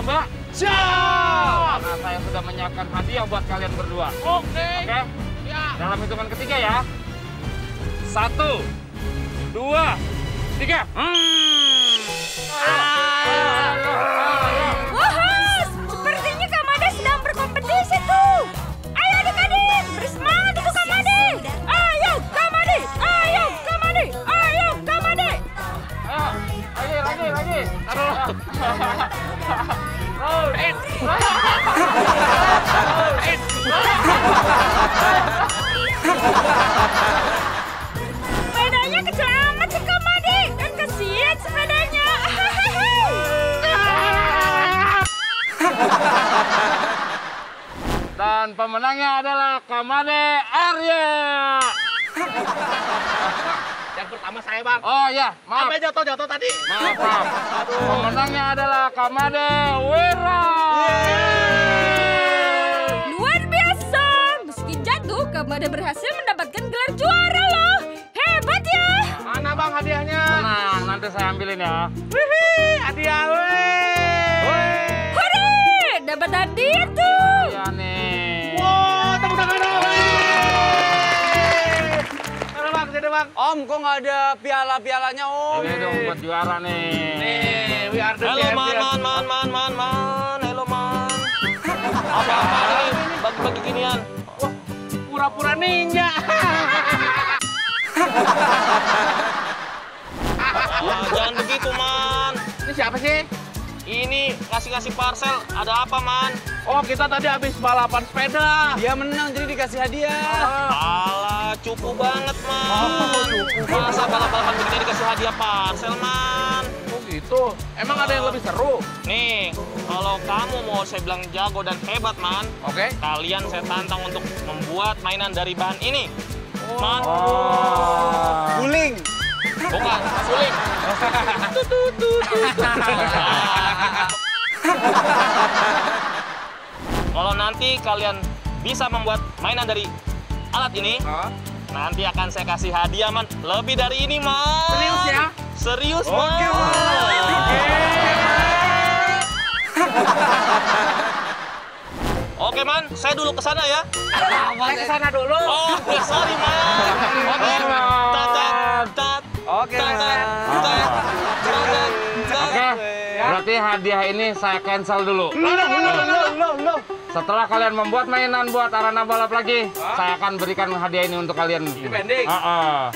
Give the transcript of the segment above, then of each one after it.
Mbak? Siap! Karena saya sudah menyiapkan hadiah buat kalian berdua. Oke. Oke? Ya. Dalam hitungan ketiga ya. 1, 2, 3. Wah, sepertinya Kak Made sedang berkompetisi tuh. Ayo adik-adik, bersemangat untuk Kak Made. Ayo Kak Made, ayo Kak Made, ayo Kak Made. Ayo, lagi. Taruh. Sepedanya kecil amat sih Kak Made, kan kesian sepedanya. Dan pemenangnya adalah Kak Made Arya. Yang pertama saya, Bang. Oh ya, maaf. Sampai jatuh tadi. Maaf. Pemenangnya adalah Kak Made Wira. Luar biasa, meski jatuh Kak Made berhasil mendapatkan gelar juara loh. Hebat ya. Mana, Bang, hadiahnya? Tenang, nanti saya ambilin ya. Wih, hadiah, weh. Hore, dapat hadiah tuh. Iya nih. Wow, tepuk tangan dong. Mana, Bang? Sini, Bang. Om, kok nggak ada piala-pialanya, Om? Ini dong buat juara nih. Nih, we are the Halo, champion. man. Halo, man. Apa ini? Bagi-bagi ginian. Wah, pura-pura ninja. Jangan begitu, man. Ini siapa sih? Ini ngasih-ngasih parcel. Ada apa, man? Oh, kita tadi habis balapan sepeda. Dia menang, jadi dikasih hadiah. Alah, cupu banget, man. Masa balap-balapan begini dikasih hadiah parcel, man? Oh gitu. Emang ada yang lebih seru? Nih, kalau kamu mau saya bilang jago dan hebat, man, Oke. kalian saya tantang untuk membuat mainan dari bahan ini. Man, Guling. bukan, suling. Kalau nanti kalian bisa membuat mainan dari alat ini, nanti akan saya kasih hadiah, man. Lebih dari ini, man. Serius ya? Serius, man. Oke, man. Oke, man. Saya dulu ke sana ya. Saya ke sana dulu. Oh, sorry, man. Oke. Oke, berarti hadiah ini saya cancel dulu. Loh. Setelah kalian membuat mainan buat arena balap lagi, saya akan berikan hadiah ini untuk kalian. Ini pending. Ya,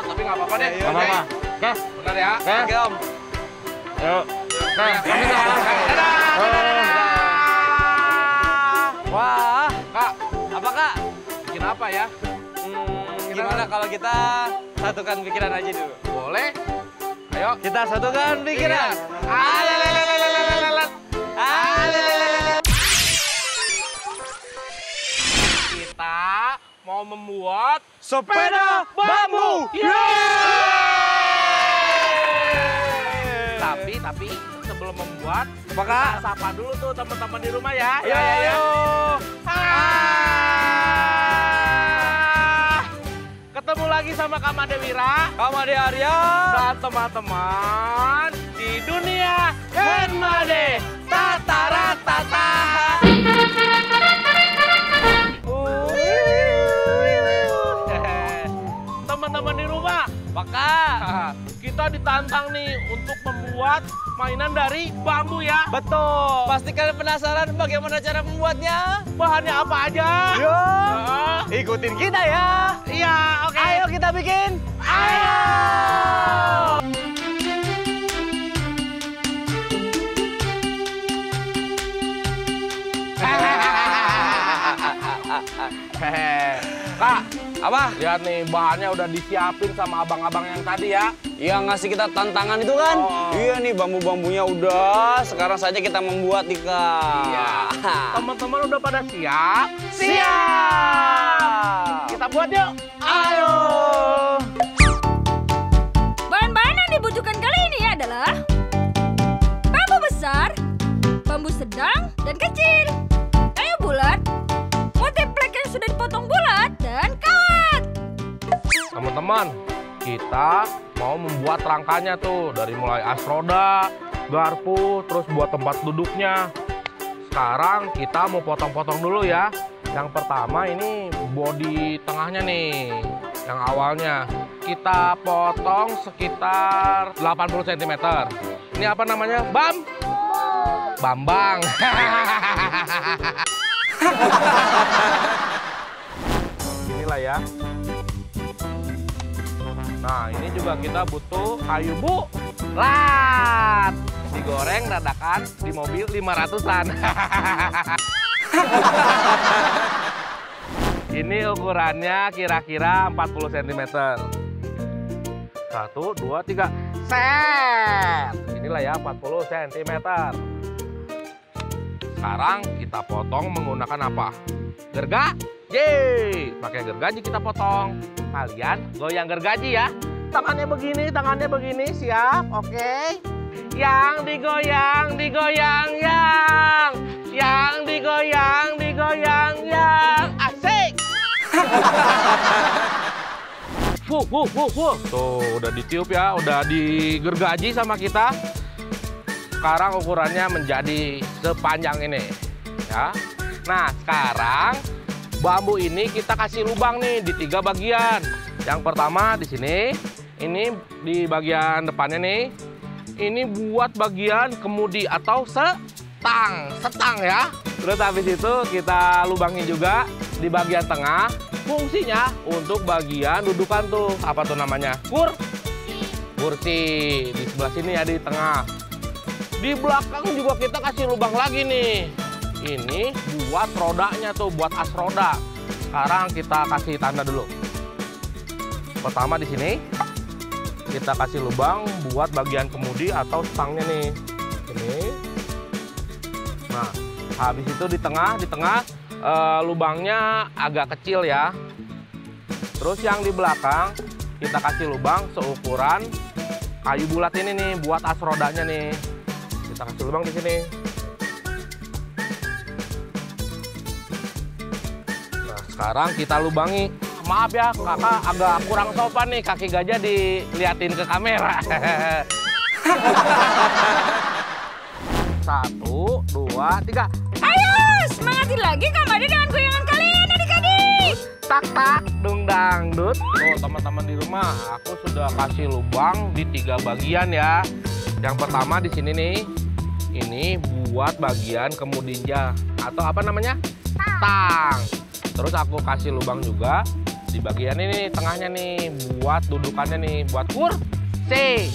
Tapi nggak apa-apa deh. nggak apa-apa. Oke, Benar ya. oke. Om. Yuk. Oke, pamit ya. Wah, Kak, apa, Kak? bikin apa ya? Gimana kalau kita satukan pikiran aja dulu? Boleh. Ayo. Kita satukan pikiran. Kita mau membuat Sepeda bambu. Tapi sebelum membuat, Apakah? kita sapa dulu tuh teman-teman di rumah ya. Ayo. Ketemu lagi sama Kak Made Wira Kak Made Arya. dan teman-teman di dunia Handmade. Tataratata. Teman-teman di rumah, Apakah? kita ditantang nih untuk membuat mainan dari bambu ya. Betul. Pasti kalian penasaran bagaimana cara membuatnya? Bahannya apa aja? Yo, Ah, ikutin kita ya. iya, oke. Ayo kita bikin. Ayo. Kak, Apa? lihat nih bahannya udah disiapin sama abang-abang yang tadi ya. Yang ngasih kita tantangan itu kan? Oh. Iya nih bambu-bambunya udah. Sekarang saja kita membuat nih, Kak. Iya. Teman-teman udah pada siap? Siap. Kita buat yuk. Ayo. Bahan-bahan yang dibutuhkan kali ini adalah bambu besar, bambu sedang, dan kecil, kayu bulat, motif plek yang sudah dipotong bulat, dan kawat. Teman-teman, kita mau membuat rangkanya tuh dari mulai as roda, garpu, terus buat tempat duduknya. Sekarang kita mau potong-potong dulu ya. Yang pertama ini bodi tengahnya nih, yang awalnya. Kita potong sekitar 80 cm. Ini apa namanya? Bambang. Inilah ya. Nah, ini juga kita butuh kayu bulat. Digoreng dadakan di mobil 500-an. Ini ukurannya kira-kira 40 cm. 1, 2, 3. Set. Inilah ya 40 cm. Sekarang kita potong menggunakan apa? Gergaji. Pakai gergaji kita potong. Kalian goyang gergaji ya. Tangannya begini, siap, oke. Yang digoyang, yang digoyang, asik. Tuh, udah ditiup ya, udah digergaji sama kita. Sekarang ukurannya menjadi sepanjang ini, ya. Nah, sekarang bambu ini kita kasih lubang nih di 3 bagian. Yang pertama di sini, ini di bagian depannya nih. Ini buat bagian kemudi atau setang ya. Terus habis itu kita lubangin juga di bagian tengah. Fungsinya untuk bagian dudukan tuh, apa tuh namanya? Kursi. Di sebelah sini ya, di tengah. Di belakang juga kita kasih lubang lagi nih. Ini buat rodanya tuh, buat as roda. Sekarang kita kasih tanda dulu. Pertama di sini kita kasih lubang buat bagian kemudi atau stangnya nih. Ini. Nah, habis itu di tengah lubangnya agak kecil ya. Terus yang di belakang kita kasih lubang seukuran kayu bulat ini nih buat as rodanya nih. Kita kasih lubang di sini. Nah, sekarang kita lubangi. Maaf ya, kakak agak kurang sopan nih, kaki gajah diliatin ke kamera. 1, 2, 3. Ayo, semangatin lagi Kak Made dengan goyangan kalian adik-adik. Tak tak, dung dangdut. Tuh teman-teman di rumah, aku sudah kasih lubang di 3 bagian ya. Yang pertama di sini nih, ini buat bagian kemudinya atau apa namanya? Tang. Terus aku kasih lubang juga di bagian ini tengahnya nih buat dudukannya nih, buat kursi.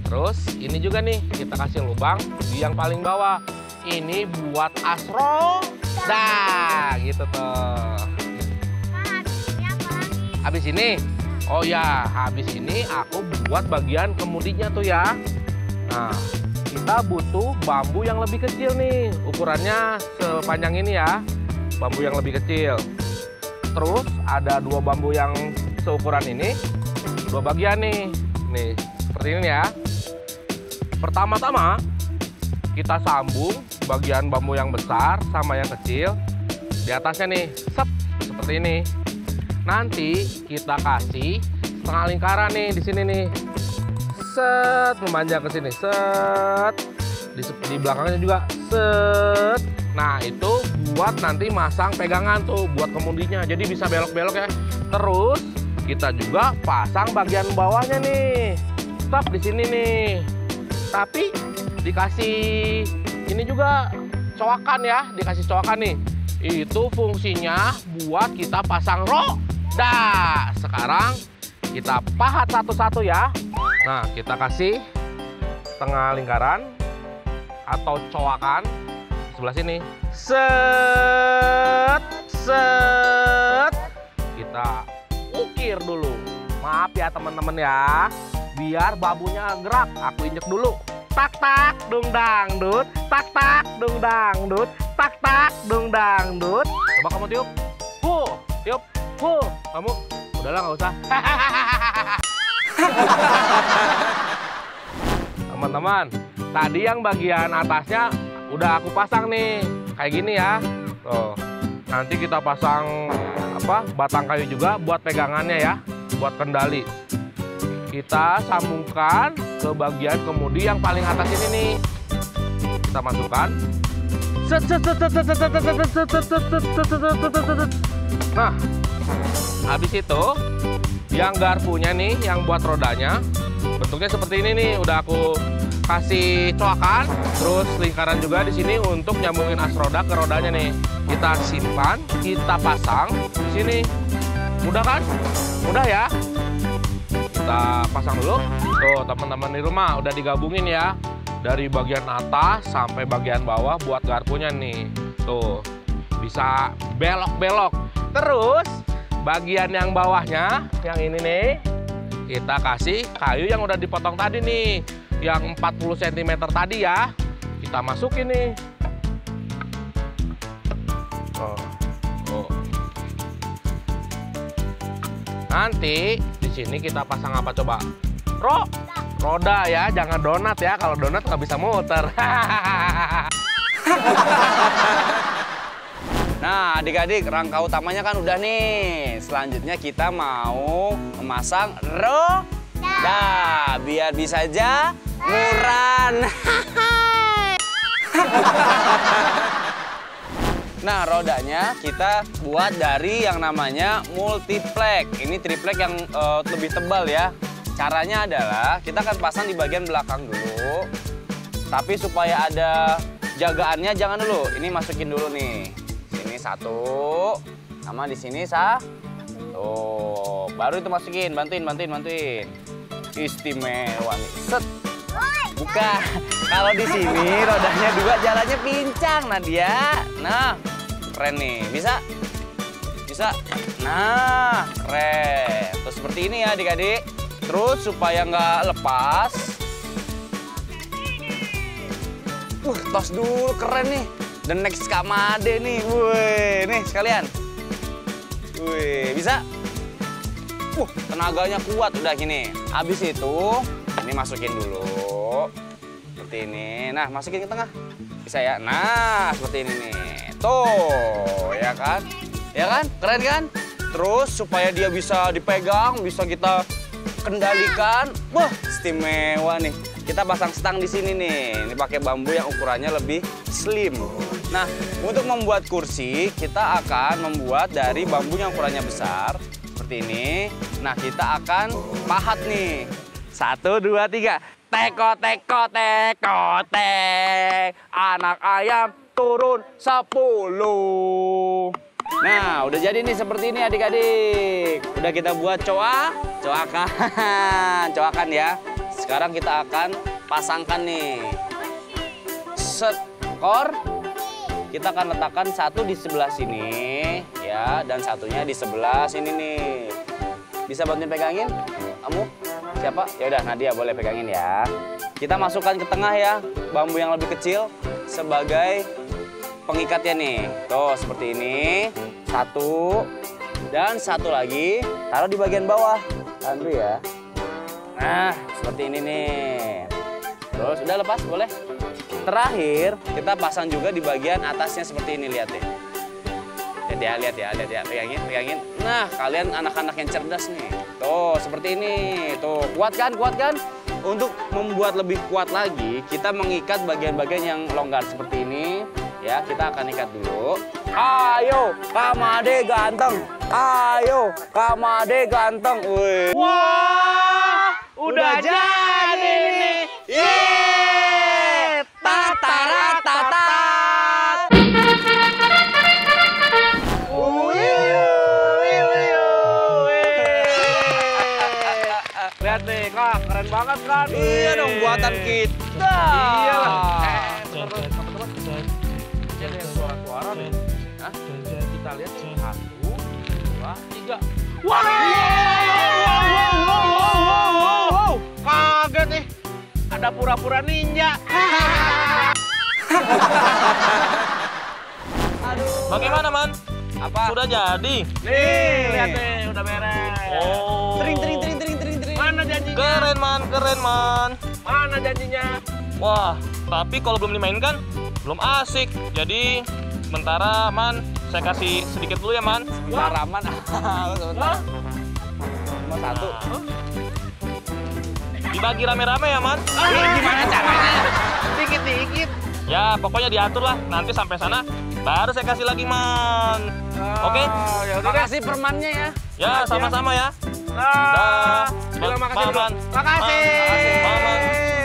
Terus ini juga nih kita kasih lubang di yang paling bawah. Ini buat as roda gitu tuh. Habis ini, oh ya, habis ini aku buat bagian kemudinya tuh ya. Nah, kita butuh bambu yang lebih kecil nih, ukurannya sepanjang ini ya, bambu yang lebih kecil. Terus ada 2 bambu yang seukuran ini, 2 bagian nih seperti ini ya. Pertama-tama kita sambung bagian bambu yang besar sama yang kecil di atasnya nih, seperti ini. Nanti kita kasih setengah lingkaran nih di sini nih, set, memanjang ke sini, set, di belakangnya juga, set. Nah, itu buat nanti masang pegangan tuh buat kemudinya, jadi bisa belok-belok ya. Terus kita juga pasang bagian bawahnya nih, stop di sini nih. Tapi dikasih ini juga coakan ya, dikasih coakan nih. Itu fungsinya buat kita pasang roda. Sekarang kita pahat satu-satu ya. Nah, kita kasih setengah lingkaran atau coakan sebelah sini. Set, set. Kita ukir dulu. Maaf ya teman-teman ya, biar bambunya gerak. Aku injek dulu. Tak tak dung dangdut, tak tak dung dangdut, tak tak dung dangdut. Coba kamu tiup. Tiup. Kamu udahlah nggak usah. Teman-teman, tadi yang bagian atasnya udah aku pasang nih, kayak gini ya. Tuh, nanti kita pasang batang kayu juga buat pegangannya ya, buat kendali. kita sambungkan ke bagian kemudi yang paling atas ini nih. Kita masukkan. Nah, habis itu yang garpunya nih, yang buat rodanya, bentuknya seperti ini nih. Udah aku kasih coakan, terus lingkaran juga di sini untuk nyambungin as roda ke rodanya nih. Kita simpan, kita pasang di sini. Mudah kan? Mudah ya. Kita pasang dulu. Tuh, teman-teman di rumah udah digabungin ya. Dari bagian atas sampai bagian bawah buat garpunya nih. Tuh, bisa belok-belok. Terus, bagian yang bawahnya, yang ini nih, kita kasih kayu yang udah dipotong tadi nih. Yang 40 cm tadi ya. Kita masukin nih. Nanti di sini kita pasang apa coba? Roda ya, jangan donat ya. Kalau donat nggak bisa muter. Nah, adik-adik, rangka utamanya kan udah nih. Selanjutnya kita mau memasang roda biar bisa jamuran. Nah, rodanya kita buat dari yang namanya multiplek. Ini triplek yang lebih tebal ya. Caranya adalah kita akan pasang di bagian belakang dulu. Tapi supaya ada jagaannya jangan dulu. Ini masukin dulu nih. Sini satu, sama di sini satu. Baru itu masukin, bantuin. Istimewa nih. Set. Buka. Kalau di sini rodanya dua, jalannya pincang, Nadia. Nah, keren nih. Bisa? Nah, keren. Terus seperti ini ya adik-adik. Terus supaya nggak lepas. Tos dulu, keren nih. The next Kak Made nih. Wih, nih sekalian. Wih, bisa? Tenaganya kuat udah gini. Habis itu, ini masukin dulu. Seperti ini. Nah, masukin ke tengah. Bisa ya? Nah, seperti ini nih. Tuh, ya kan? Ya kan? Keren kan? Terus supaya dia bisa dipegang, bisa kita kendalikan. Wah, istimewa nih. Kita pasang stang di sini nih. Ini pakai bambu yang ukurannya lebih slim. Nah, untuk membuat kursi, kita akan membuat dari bambu yang ukurannya besar. Seperti ini. Nah, kita akan pahat nih. 1, 2, 3. Teko, anak ayam turun 10. Nah, udah jadi nih seperti ini adik-adik. Udah kita buat coakan ya. Sekarang kita akan pasangkan nih. Skor. Kita akan letakkan satu di sebelah sini ya, dan satunya di sebelah sini nih. Bisa bantuin pegangin? Kamu? Siapa? Ya udah, Nadia boleh pegangin ya. Kita masukkan ke tengah ya, bambu yang lebih kecil sebagai pengikatnya nih. Tuh, seperti ini. Satu. Dan satu lagi, taruh di bagian bawah. Tahan dulu ya. Nah, seperti ini nih. Terus, udah lepas, boleh? Terakhir, kita pasang juga di bagian atasnya seperti ini, lihat deh. Lihat ya, pegangin. Nah, kalian anak-anak yang cerdas nih. Tuh, seperti ini. Tuh, kuat kan? Untuk membuat lebih kuat lagi, kita mengikat bagian-bagian yang longgar seperti ini. Ya, kita akan ikat dulu. Ayo, Kak Made ganteng. Wih. Wah, udah jadi nih. Yeay! Tataratata. Lihat nih, Kak, keren banget kan? Iya dong, buatan kita. Iya lah. Teman-teman, jadi yang suara-suara nih. Hah? Kita lihat 1, 2, 3. Wow! Kaget nih. Ada pura-pura ninja. Bagaimana, Man? Apa? Sudah jadi? Nih, lihat nih, udah beres. Oh. Tring. Mana janjinya? Keren, Man. Mana janjinya? Wah, tapi kalau belum dimainkan, belum asik. Jadi, sementara, Man, saya kasih sedikit dulu ya, Man. Sebentar, Raman. Sebentar. Cuma satu. dibagi rame-rame ya, Man. Gimana caranya? Dikit-dikit. Ya, pokoknya diatur lah. Nanti sampai sana baru saya kasih lagi, Man. Oke? Ya udah. Makasih permannya ya. Ya, sama-sama ya. Dah. Bilang makasih dulu. Man. Makasih.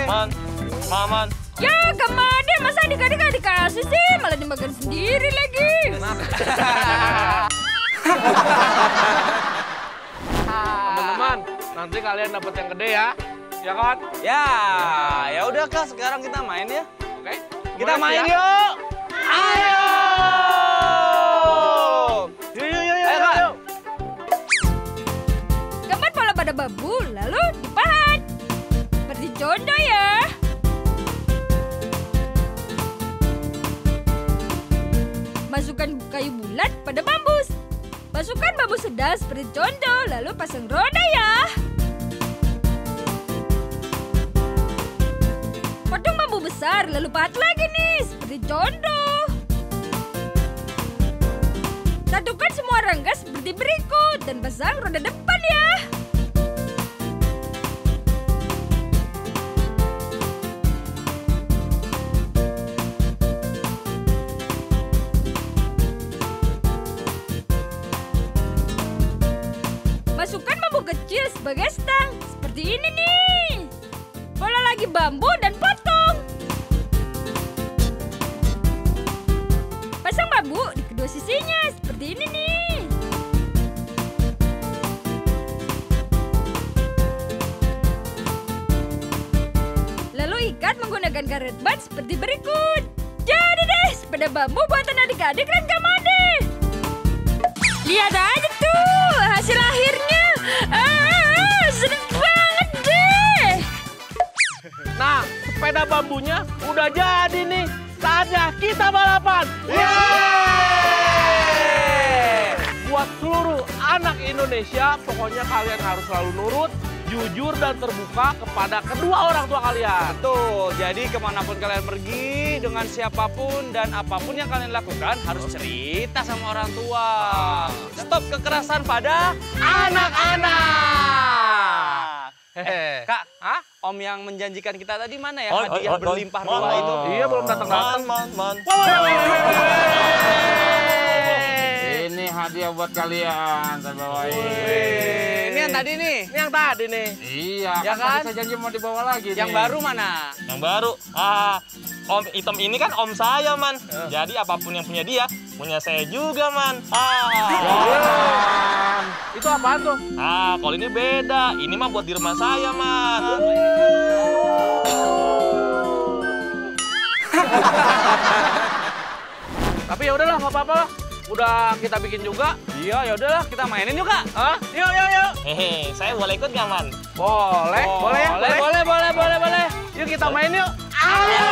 Man. Ya, kemana? Masa adik-adik gak dikasih sih? Malah dimakan sendiri lagi. Teman-teman, nanti kalian dapat yang gede ya. Ya kan? Ya udah Kak, sekarang kita main ya. Oke. Kita Mulai main ya. yuk. Ayo. Ayo, Kak. Gambar bola pada bambu, lalu dipahat. Seperti contoh ya. Masukkan kayu bulat pada bambu. Masukkan bambu sedang seperti contoh, lalu pasang roda ya. Potong bambu besar, lalu pahat lagi nih, seperti contoh. Satukan semua rangka seperti berikut dan pasang roda depan ya. Masukkan bambu kecil sebagai stang, seperti ini nih. Bola lagi bambu dan potong. Pasang bambu di kedua sisinya, seperti ini nih. Lalu ikat menggunakan karet bat seperti berikut. Jadi deh, sepeda bambu buatan adik-adik dan Kamade. Lihat aja tuh hasil akhirnya. Seneng banget deh. Nah, sepeda bambunya udah jadi nih. Saatnya kita balapan. Buat seluruh anak Indonesia, pokoknya kalian harus selalu nurut, jujur, dan terbuka kepada kedua orang tua kalian. Betul, jadi kemanapun kalian pergi, dengan siapapun dan apapun yang kalian lakukan, harus cerita sama orang tua. Stop kekerasan pada anak-anak. Kak, Om yang menjanjikan kita tadi mana ya? Hadiah berlimpah ruah itu. Iya, belum datang-datang. Man. Ini hadiah buat kalian, saya bawain. Ini yang tadi nih. Ini yang tadi nih. Iya, Ya kan kan? tadi saya janji mau dibawa lagi Yang nih. baru mana? Yang baru. Om hitam ini kan om saya, Man. Jadi apapun yang punya dia, punya saya juga, Man. Itu apaan tuh? Kalau ini beda. Ini mah buat di rumah saya, Man. Tapi ya udahlah, nggak apa-apa lah. Udah kita bikin juga. Iya, ya udahlah kita mainin yuk, Kak. Hah? Yuk. Hehe, saya boleh ikut nggak, Man? Boleh ya? Boleh. Yuk kita main yuk. Ayo.